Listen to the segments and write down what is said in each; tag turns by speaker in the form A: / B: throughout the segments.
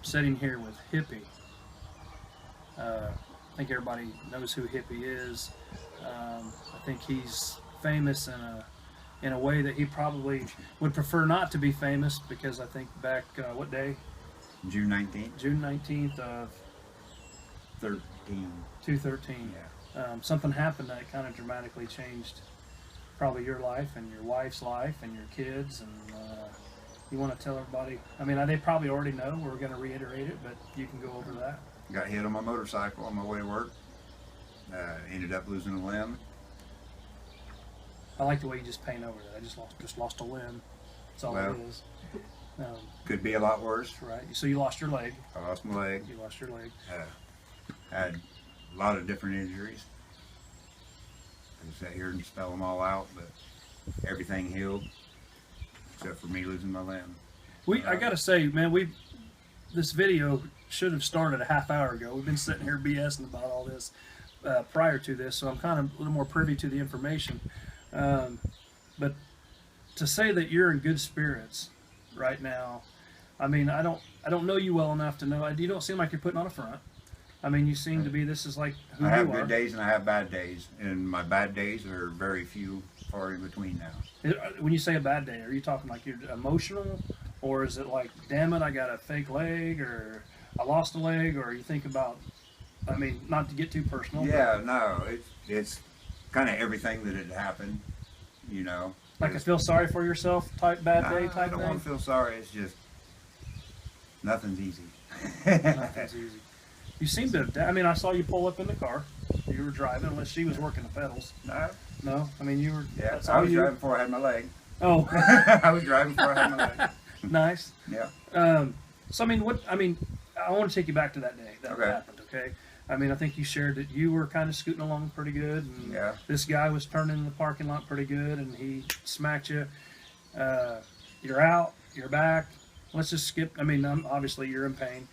A: sitting here with Hippie. I think everybody knows who Hippie is. I think he's famous in a way that he probably would prefer not to be famous, because I think back what day?
B: June 19th.
A: June 19th of
B: 13.
A: 2013.
B: Yeah.
A: Something happened that kind of dramatically changed probably your life and your wife's life and your kids. And you want to tell everybody? I mean, they probably already know. We're going to reiterate it, but you can go over that.
B: Got hit on my motorcycle on my way to work. Ended up losing a limb.
A: I like the way you just paint over that. I just lost a limb. That's all
B: Well,
A: it is.
B: Could be a lot worse.
A: Right. So you lost your leg.
B: I lost my leg.
A: You lost your leg.
B: Had a lot of different injuries. I can sit here and spell them all out, but everything healed except for me losing my limb.
A: I gotta say, man, this video should have started a half hour ago. We've been sitting here BSing about all this prior to this, so I'm kind of a little more privy to the information. But to say that you're in good spirits right now, I mean, I don't know you well enough to know. You don't seem like you're putting on a front. I mean, you seem to be. This is like who you are.
B: I have good days and I have bad days, and my bad days are very few, far in between now.
A: When you say a bad day, are you talking like you're emotional, or is it like, damn it, I got a fake leg, or I lost a leg, or you think about, I mean, not to get too personal.
B: Yeah, no, it's kind of everything that had happened, you know.
A: Like a feel sorry for yourself type bad day type
B: I don't
A: thing?
B: want to feel sorry. It's just nothing's easy.
A: Nothing's easy. You seem to, I mean, I saw you pull up in the car. You were driving, unless she was working the pedals.
B: No.
A: No? I mean, you were.
B: Yeah, I was driving before I had my leg.
A: Oh.
B: I was driving before I had my leg.
A: Nice.
B: Yeah.
A: So, I mean, I want to take you back to that day that happened, okay? I mean, I think you shared that you were kind of scooting along pretty good, and
B: yeah.
A: This guy was turning in the parking lot pretty good, and he smacked you. You're out, you're back. Let's just skip. I mean, obviously you're in pain.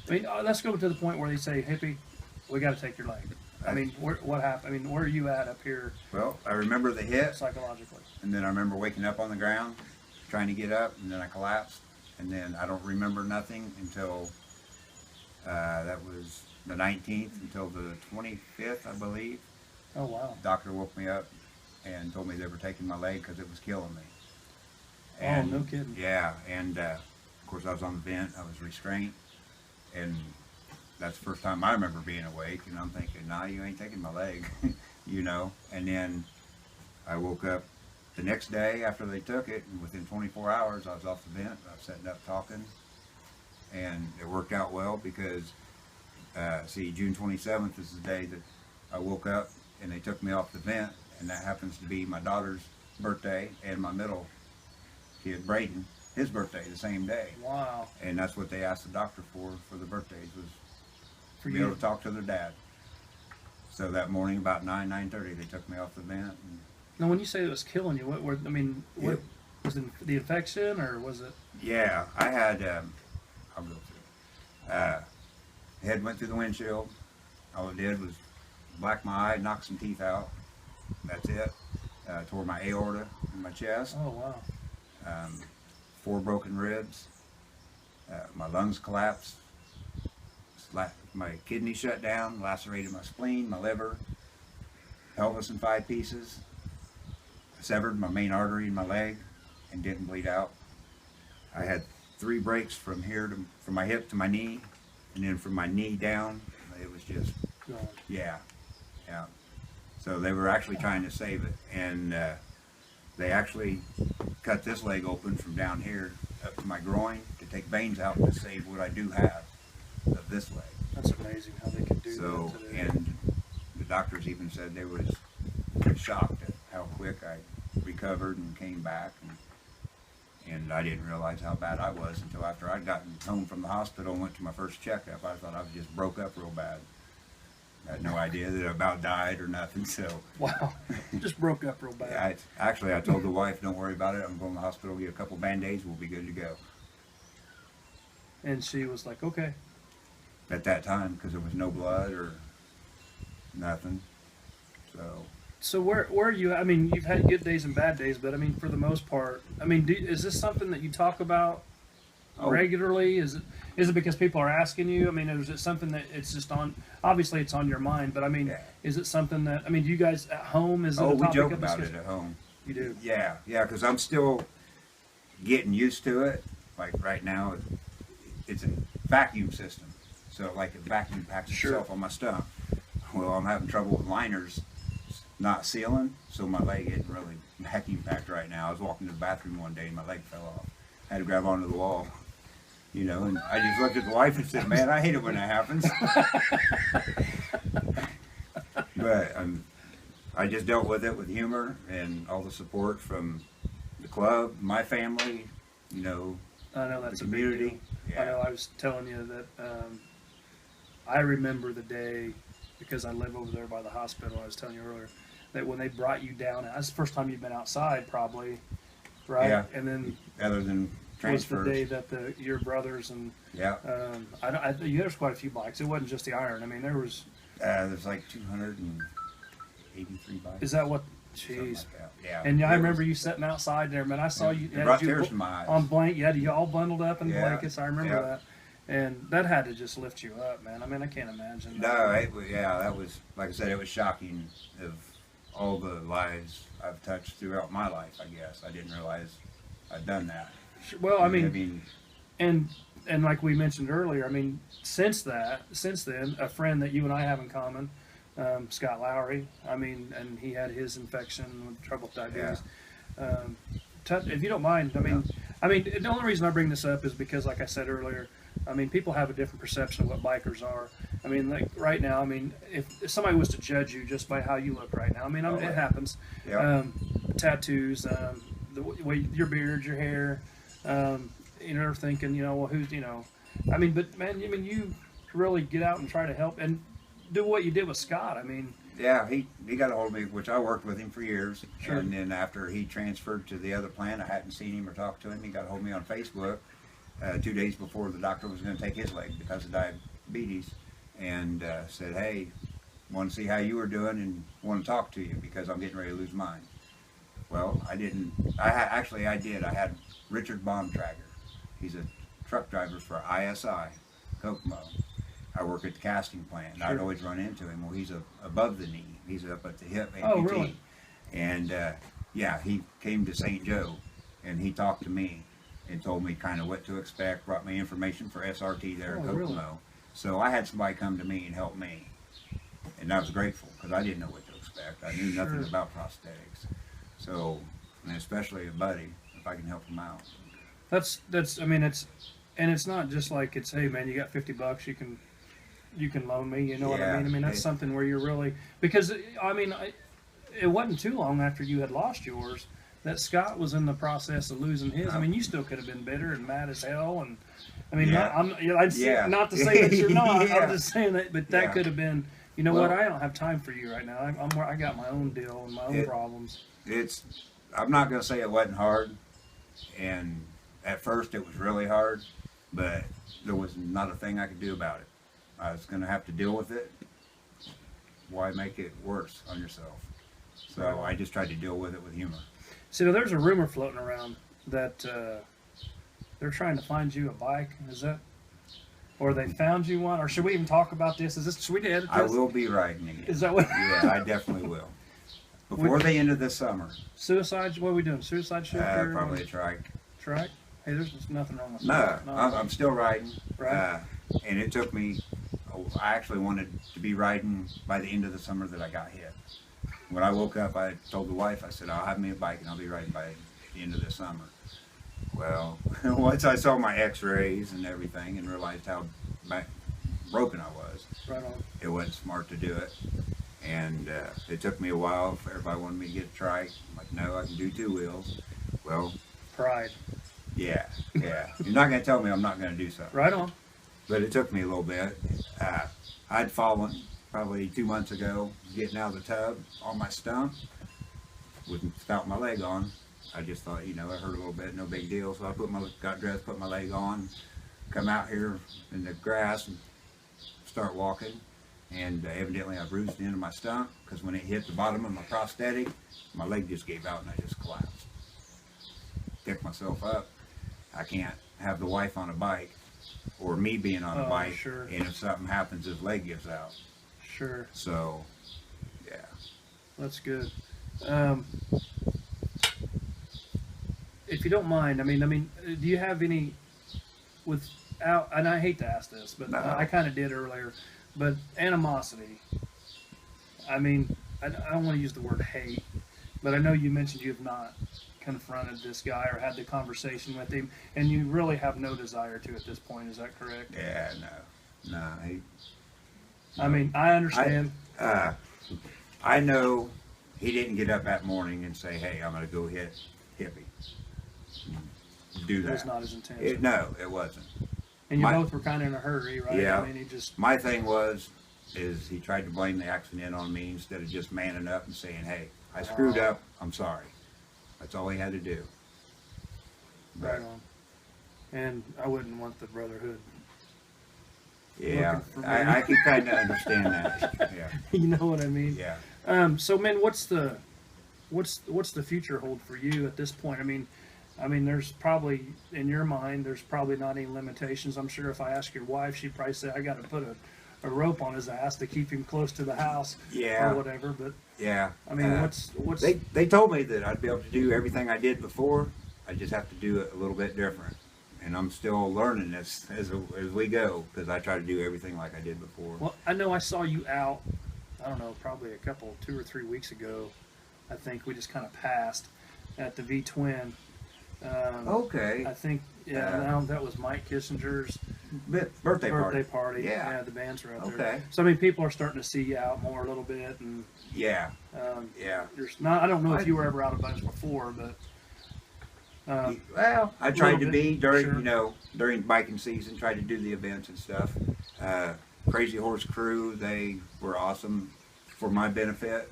A: I mean, let's go to the point where they say, Hippie, we got to take your leg. I mean, what happened? I mean, where are you at up here?
B: Well, I remember the hit
A: psychologically,
B: and then I remember waking up on the ground, trying to get up, and then I collapsed, and then I don't remember nothing until that was the 19th until the 25th, I believe.
A: Oh wow!
B: The doctor woke me up and told me they were taking my leg because it was killing me. And,
A: oh, no kidding.
B: Yeah, and of course I was on the vent. I was restrained, and that's the first time I remember being awake, and I'm thinking, nah, you ain't taking my leg, you know. And then I woke up the next day after they took it, and within 24 hours I was off the vent. I was sitting up talking, and it worked out well because, June 27th is the day that I woke up, and they took me off the vent, and that happens to be my daughter's birthday and my middle kid, Braden, his birthday the same day.
A: Wow.
B: And that's what they asked the doctor for the birthdays, was
A: for
B: be able to talk to their dad. So that morning about 9:30 they took me off the vent. And
A: now when you say it was killing you, what was it, the infection, or was it?
B: Yeah, I had, I'll go through it. Head went through the windshield. All it did was black my eye, knock some teeth out. That's it. Tore my aorta in my chest.
A: Oh wow.
B: 4 broken ribs. My lungs collapsed. My kidney shut down, lacerated my spleen, my liver, pelvis in 5 pieces, severed my main artery in my leg, and didn't bleed out. I had 3 breaks from my hip to my knee, and then from my knee down, it was just, yeah. So they were actually trying to save it, and they actually cut this leg open from down here up to my groin to take veins out to save what I do have of this leg.
A: That's amazing how they could do that today.
B: And the doctors even said they was shocked at how quick I recovered and came back, and I didn't realize how bad I was until after I'd gotten home from the hospital and went to my first checkup. I thought I was just broke up real bad. I had no idea that I about died or nothing. So
A: wow, just broke up real bad.
B: Yeah, I told the wife, don't worry about it. I'm going to the hospital, get a couple Band-Aids, we'll be good to go.
A: And she was like, okay.
B: At that time, because there was no blood or nothing.
A: So where are you? I mean, you've had good days and bad days, but I mean, for the most part, I mean, is this something that you talk about regularly? Is it because people are asking you? I mean, is it something that it's just on? Obviously, it's on your mind, but I mean,
B: Yeah.
A: is it something that do you guys at home? Is it a
B: Oh,
A: topic
B: we joke
A: of
B: about
A: discussion?
B: it at home.
A: You do.
B: Yeah, because I'm still getting used to it. Like right now, it's a vacuum system, so like it vacuum packs itself on my stump. Well, I'm having trouble with liners not sealing, so my leg isn't really vacuum packed right now. I was walking to the bathroom one day and my leg fell off. I had to grab onto the wall, and I just looked at the wife and said, "Man, I hate it when that happens." But I just dealt with it with humor and all the support from the club, my family,
A: I know that's
B: the
A: a big
B: community.
A: deal.
B: Yeah.
A: I know. I was telling you that I remember the day because I live over there by the hospital. I was telling you earlier that when they brought you down, that's the first time you've been outside, probably, right?
B: Yeah.
A: And then
B: Other than
A: was the
B: transfers.
A: day that your brothers and
B: Yeah.
A: there's quite a few bikes. It wasn't just the Iron. I mean, there was.
B: There's like 283 bikes.
A: Is that what?
B: something
A: Jeez.
B: like that. Yeah.
A: And I
B: It
A: remember
B: was-
A: you sitting outside there, man. I saw you.
B: It brought tears to my eyes.
A: On blanket. You had you all bundled up in
B: Yeah,
A: blankets. I remember
B: yeah.
A: that. And that had to just lift you up, man. I mean, I can't imagine.
B: No, that was, like I said, it was shocking of all the lives I've touched throughout my life, I guess. I didn't realize I'd done that.
A: Well, I mean, and like we mentioned earlier, I mean, since then, a friend that you and I have in common, Scott Lowry. I mean, and he had his infection with trouble with diabetes. If you don't mind, I mean, the only reason I bring this up is because, like I said earlier, I mean, people have a different perception of what bikers are. I mean, like right now, I mean, if somebody was to judge you just by how you look right now, I mean, it happens.
B: Yeah.
A: Tattoos, the way your beard, your hair, they're thinking, well, who's, I mean, but man, I mean, you really get out and try to help and do what you did with Scott. I mean,
B: Yeah, he got a hold of me, which I worked with him for years.
A: Sure.
B: And then after he transferred to the other plant, I hadn't seen him or talked to him. He got a hold of me on Facebook 2 days before the doctor was going to take his leg because of diabetes, and said, "Hey, want to see how you were doing and want to talk to you because I'm getting ready to lose mine." Well, I didn't. I did. I had Richard Baumtrager. He's a truck driver for ISI, Kokomo. I work at the casting plant, and I'd
A: Sure.
B: always run into him. Well, he's above the knee. He's up at the hip amputee.
A: Oh, really?
B: And he came to St. Joe, and he talked to me and told me kind of what to expect, brought me information for SRT there in
A: Oh,
B: Kokomo.
A: really?
B: So I had somebody come to me and help me, and I was grateful because I didn't know what to expect. I knew nothing
A: Sure.
B: about prosthetics. So, and especially a buddy, if I can help him out.
A: that's I mean, it's not just like it's, hey man, you got $50, you can loan me, you know what I
B: Yeah.
A: mean? I mean, that's something where you're really, because I mean, it wasn't too long after you had lost yours that Scott was in the process of losing his. I mean, you still could have been bitter and mad as hell, and I mean,
B: Yeah.
A: not to say that you're not.
B: Yeah.
A: I'm just saying that, but that
B: Yeah.
A: could have been. You know
B: Well-
A: what? I don't have time for you right now. I got my own deal and my own problems.
B: I'm not going to say it wasn't hard, and at first it was really hard, but there was not a thing I could do about it. I was going to have to deal with it. Why make it worse on yourself? So I just tried to deal with it with humor.
A: See, now there's a rumor floating around that they're trying to find you a bike. Is that, or they found you one? Or should we even talk about this? Should we edit this?
B: I will be riding again.
A: Is that what?
B: Yeah, I definitely will. Before the end of the summer,
A: Suicide? What are we doing? Suicide shooter?
B: probably a trike.
A: Track? Hey, there's just nothing wrong with
B: No,
A: that.
B: I'm still riding.
A: Right.
B: And it took me, I actually wanted to be riding by the end of the summer that I got hit. When I woke up, I told the wife, I said, I'll have me a bike and I'll be riding by the end of the summer. Well, once I saw my x-rays and everything and realized how broken I was,
A: Right on.
B: it wasn't smart to do it. And it took me a while. Everybody wanted me to get a trike. I'm like, no, I can do two wheels. Well,
A: Pride.
B: yeah. You're not going to tell me I'm not going to do something.
A: Right on.
B: But it took me a little bit. I'd fallen probably 2 months ago, getting out of the tub on my stump without my leg on. I just thought, it hurt a little bit, no big deal. So I got dressed, put my leg on, come out here in the grass and start walking. And evidently I bruised the end of my stump because when it hit the bottom of my prosthetic, my leg just gave out and I just collapsed. Picked myself up. I can't have the wife on a bike, or me being on a
A: Oh,
B: bike,
A: sure.
B: and if something happens, his leg gives out.
A: Sure.
B: So, yeah.
A: That's good. Um, if you don't mind, do you have any without? And I hate to ask this, but
B: No.
A: I kind of did earlier. But animosity. I mean, I don't want to use the word hate, but I know you mentioned you have not confronted this guy or had the conversation with him, and you really have no desire to at this point. Is that correct?
B: Yeah, no.
A: I mean, I understand.
B: I know he didn't get up that morning and say, "Hey, I'm going to go hit Hippie." Do that.
A: It was not his intention.
B: No, it wasn't.
A: And you both were kind of in a hurry, right?
B: Yeah.
A: I mean, he just.
B: My thing is he tried to blame the accident on me instead of just manning up and saying, "Hey, I screwed up. I'm sorry." That's all he had to do.
A: Right on. And I wouldn't want the brotherhood.
B: Yeah, I can kind of understand that. Yeah.
A: You know what I mean?
B: Yeah.
A: So, man, what's the future hold for you at this point? I mean, there's probably in your mind, there's probably not any limitations. I'm sure if I ask your wife, she'd probably say, "I got to put a rope on his ass to keep him close to the house,"
B: Yeah.
A: or whatever. But
B: yeah,
A: I mean, what's
B: they told me that I'd be able to do everything I did before. I just have to do it a little bit different, and I'm still learning this as we go because I try to do everything like I did before.
A: Well, I know I saw you out. I don't know, probably 2 or 3 weeks ago. I think we just kind of passed at the V Twin.
B: Okay.
A: I think that was Mike Kissinger's
B: Birthday party.
A: Yeah, the bands were out there.
B: Okay.
A: So I mean, people are starting to see you out more a little bit, and
B: Yeah.
A: yeah. There's not. I don't know if you were ever out a bunch before, but
B: Well, I tried to be during
A: sure.
B: During biking season. Tried to do the events and stuff. Crazy Horse Crew, they were awesome for my benefit.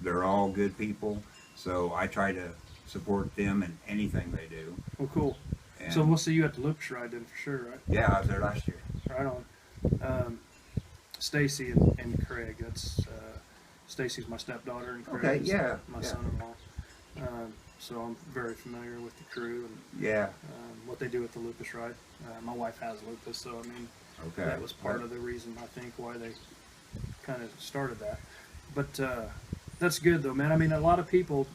B: They're all good people, so I try to support them in anything they do.
A: Well, cool.
B: And
A: So we'll see you at the Loops ride then for sure, right?
B: yeah, I was there last year.
A: Right on. Stacy and Craig. That's Stacy's my stepdaughter, and Craig's my son-in-law. So I'm very familiar with the crew and
B: Yeah.
A: what they do with the lupus ride. My wife has lupus, so I mean,
B: Okay.
A: that was part of the reason I think why they kind of started that. But that's good though, man. I mean, a lot of people,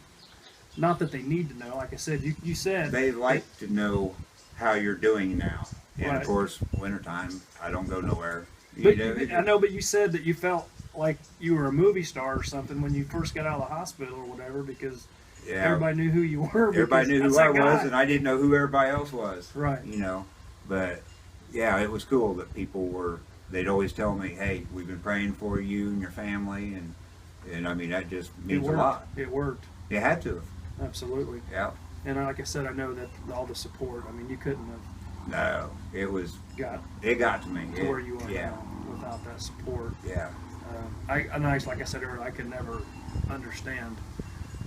A: not that they need to know. Like I said, you said
B: They like to know how you're doing now. And
A: Right.
B: of course, wintertime, I don't go nowhere.
A: But I know, but you said that you felt like you were a movie star or something when you first got out of the hospital or whatever, because
B: Yeah.
A: everybody knew who you were.
B: Everybody knew
A: that's
B: who I
A: that guy.
B: was, and I didn't know who everybody else was.
A: Right.
B: But yeah, it was cool that they'd always tell me, "Hey, we've been praying for you and your family," and I mean, that just means a lot.
A: It worked.
B: It had to.
A: Absolutely.
B: Yeah.
A: And like I said, I know that all the support. I mean, you couldn't have
B: No, it got to me.
A: to where you are
B: Yeah.
A: now without that support.
B: Yeah.
A: Like I said earlier, I could never understand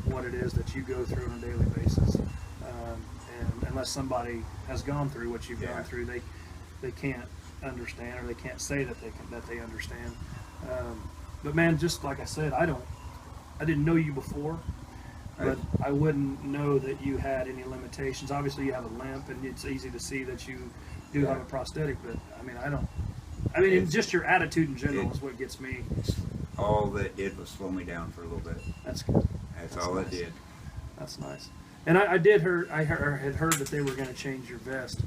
A: what it is that you go through on a daily basis. And unless somebody has gone through what you've
B: Yeah.
A: gone through, they can't understand, or they can't say that they understand. But man, just like I said, I didn't know you before, but I wouldn't know that you had any limitations. Obviously, you have a limp, and it's easy to see that you do have a prosthetic. But I mean, just your attitude in general is what gets me.
B: All that did was slow me down for a little bit.
A: That's good.
B: That's
A: That's
B: all
A: nice.
B: it did.
A: That's nice. And I had heard that they were going to change your vest,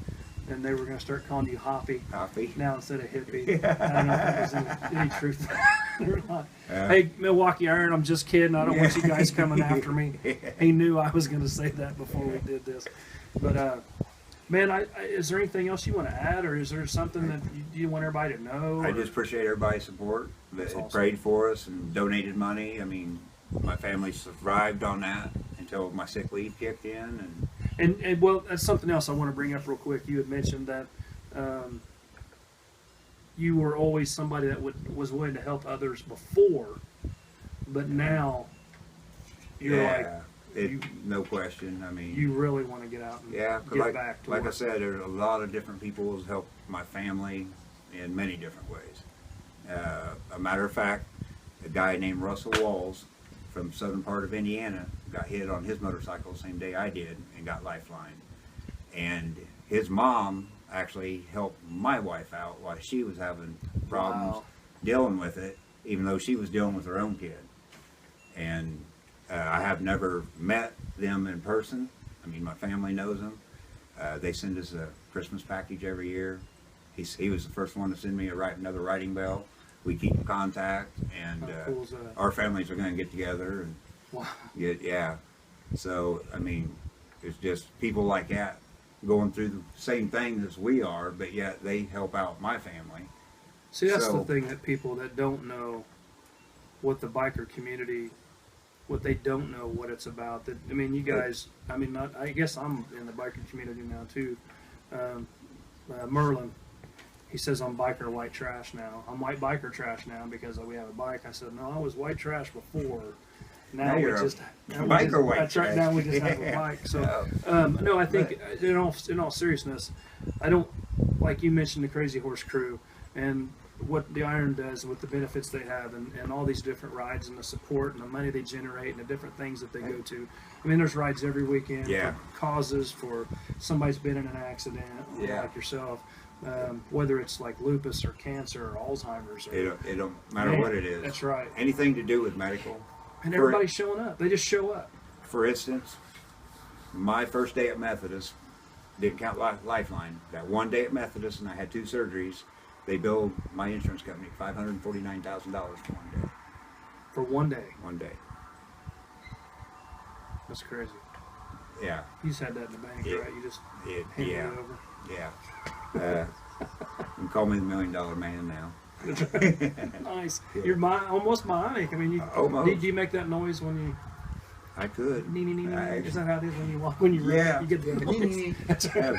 A: and they were going to start calling you Hoppy
B: Coffee.
A: now instead of Hippie. I don't know if there's any truth or not.
B: Yeah.
A: Hey, Milwaukee Iron, I'm just kidding. I don't want you guys coming after me. He knew I was going to say that before we did this. But man, is there anything else you want to add, or is there something that you want everybody to know?
B: I just appreciate everybody's support that
A: That's awesome.
B: prayed for us and donated money. I mean, my family survived on that until my sick leave kicked in.
A: And well, that's something else I want to bring up real quick. You had mentioned that you were always somebody that was willing to help others before, but now you're
B: no question. I mean,
A: you really want to get out and get back to
B: like I
A: work.
B: said, there's a lot of different people who's helped my family in many different ways. A matter of fact, a guy named Russell Walls from southern part of Indiana got hit on his motorcycle the same day I did and got lifeline. And his mom actually helped my wife out while she was having problems
A: Wow.
B: dealing with it, even though she was dealing with her own kid. And I have never met them in person. I mean, my family knows them. They send us a Christmas package every year. He was the first one to send me another writing bell. We keep in contact, and
A: How cool is that?
B: our families are going to get together and
A: Wow.
B: yeah. So I mean, it's just people like that going through the same things as we are, but yet they help out my family.
A: See, that's
B: So-
A: the thing that people that don't know what the biker community, what they don't know what it's about. That I mean, you guys. I mean, I guess I'm in the biker community now too. Merlin, he says I'm biker white trash now. I'm white biker trash now because we have a bike. I said no, I was white trash before. Now we
B: you're a
A: just
B: biker white
A: that's right.
B: trash.
A: Now we just have a bike. So no, I think in all seriousness, I don't like you mentioned the Crazy Horse Crew and what the Iron does with the benefits they have and all these different rides and the support and the money they generate and the different things that they go to. I mean, there's rides every weekend
B: Yeah.
A: for causes, for somebody's been in an accident,
B: Yeah.
A: like yourself, whether it's like lupus or cancer or Alzheimer's. Or,
B: It don't matter
A: Man,
B: what it is.
A: that's right.
B: Anything to do with medical.
A: And everybody's showing up. They just show up.
B: For instance, my first day at Methodist, didn't count Lifeline. That one day at Methodist, and I had 2 surgeries. They billed my insurance company $549,000 for 1 day.
A: For 1 day.
B: 1 day.
A: That's crazy.
B: Yeah.
A: You just had that in the bank,
B: Yeah.
A: right? You just
B: It,
A: handed
B: yeah.
A: it over.
B: Yeah. You can call me the $1 Million Man now.
A: Nice.
B: Yeah.
A: You're almost Bionic. I mean, you,
B: Almost.
A: do you make that noise when you?
B: I could.
A: Is that how it is when you walk? When you run?
B: Yeah.
A: You get the noise. That's right.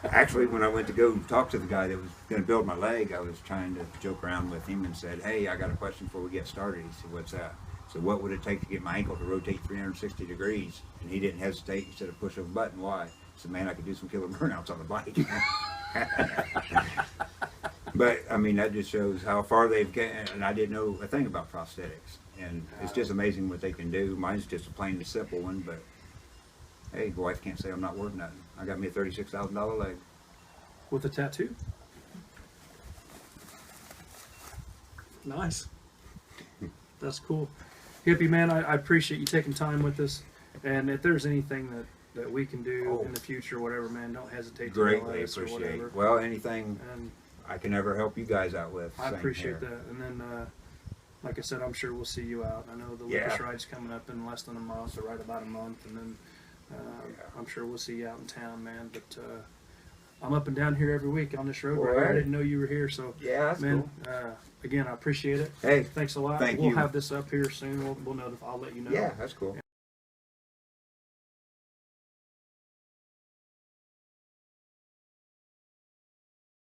B: Actually, when I went to go talk to the guy that was going to build my leg, I was trying to joke around with him and said, "Hey, I got a question before we get started." He said, "What's that?" So what would it take to get my ankle to rotate 360 degrees? And he didn't hesitate. He said, "Push a button." Why? I said, "Man, I could do some killer burnouts on the bike." But I mean, that just shows how far they've gotten. And I didn't know a thing about prosthetics, and it's just amazing what they can do. Mine's just a plain and simple one, but hey, the wife can't say I'm not worth nothing. I got me a $36,000 leg.
A: With a tattoo. Nice. That's cool. Hippie man, I appreciate you taking time with us. And if there's anything that we can do in the future, whatever, man, don't hesitate to yell
B: Greatly
A: at us or
B: appreciate.
A: whatever.
B: Well, anything
A: And
B: I can ever help you guys out with.
A: I
B: same
A: appreciate
B: here.
A: that. And then, like I said, I'm sure we'll see you out. I know the
B: Yeah.
A: Lucas Ride's coming up in less than a month, or right about a month, and then I'm sure we'll see you out in town, man. But I'm up and down here every week on this road.
B: All
A: Right? I
B: right.
A: didn't know you were here, so
B: Yeah, that's
A: man,
B: cool.
A: again, I appreciate it.
B: Hey,
A: Thanks a lot.
B: thank
A: We'll
B: you.
A: have this up here soon. We'll notify. I'll let you know.
B: Yeah, that's cool.